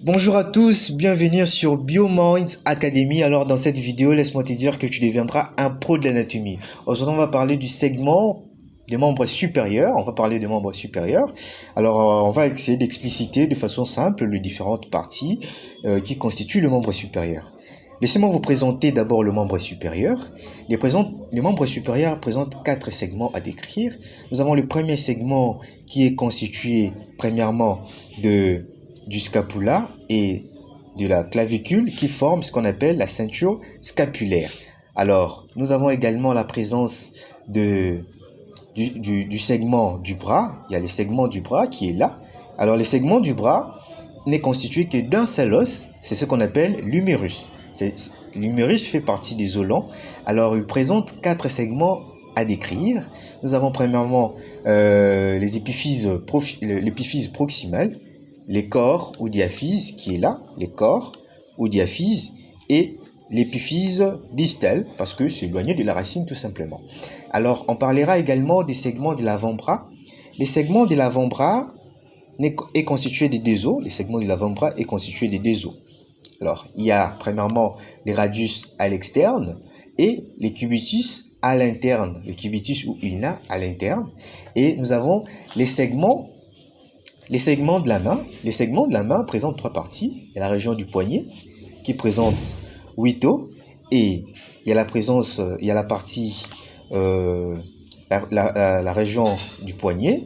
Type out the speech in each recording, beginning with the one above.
Bonjour à tous, bienvenue sur BioMinds Academy. Alors dans cette vidéo, laisse-moi te dire que tu deviendras un pro de l'anatomie. Aujourd'hui, on va parler du segment des membres supérieurs. On va parler des membres supérieurs. Alors on va essayer d'expliciter de façon simple les différentes parties qui constituent le membre supérieur. Laissez-moi vous présenter d'abord le membre supérieur. Les membres supérieurs présentent 4 segments à décrire. Nous avons le premier segment qui est constitué premièrement du scapula et de la clavicule qui forment ce qu'on appelle la ceinture scapulaire. Alors, nous avons également la présence du segment du bras. Il y a le segment du bras qui est là. Alors, le segment du bras n'est constitué que d'un seul os. C'est ce qu'on appelle l'humérus. L'humérus fait partie des os longs. Alors, il présente 4 segments à décrire. Nous avons premièrement l'épiphyse proximale, les corps ou diaphyse qui est là, les corps ou diaphyse, et l'épiphyse distale parce que c'est éloigné de la racine tout simplement. Alors on parlera également des segments de l'avant-bras. Les segments de l'avant-bras est constitué de deux os. Les segments de l'avant-bras est constitué de deux os. Alors il y a premièrement les radius à l'externe et les cubitus à l'interne, le cubitus ou ulna à l'interne, et nous avons les segments de la main. Les segments de la main présentent 3 parties. Il y a la région du poignet qui présente 8 os et il y a la partie, la région du poignet,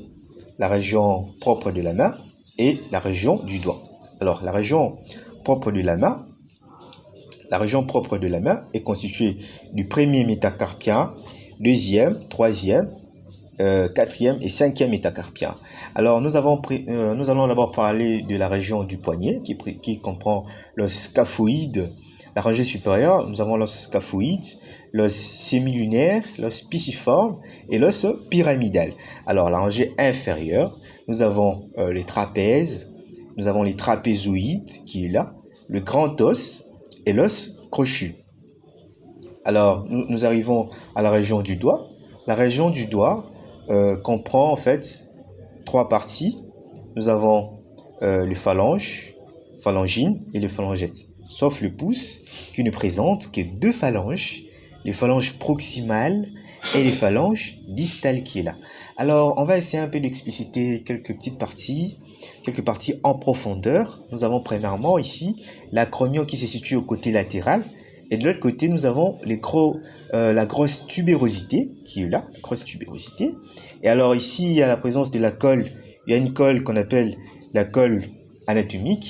la région propre de la main et la région du doigt. Alors la région propre de la main, est constituée du premier métacarpien, deuxième, troisième, quatrième et cinquième métacarpien. Alors nous allons d'abord parler de la région du poignet qui comprend l'os scaphoïde. La rangée supérieure, nous avons l'os scaphoïde, l'os sémilunaire, l'os pisiforme et l'os pyramidal. Alors la rangée inférieure, nous avons les trapèzes, nous avons les trapézoïdes qui est là, le grand os et l'os crochu. Alors nous arrivons à la région du doigt. La région du doigt comprend en fait 3 parties. Nous avons les phalanges, phalangines et les phalangettes, sauf le pouce qui ne présente que 2 phalanges, les phalanges proximales et les phalanges distales qui est là. Alors on va essayer un peu d'expliciter quelques parties en profondeur. Nous avons premièrement ici l'acromion qui se situe au côté latéral. Et de l'autre côté, nous avons la grosse tubérosité qui est là, la grosse tubérosité. Et alors ici, il y a la présence de la colle. Il y a une colle qu'on appelle la colle anatomique.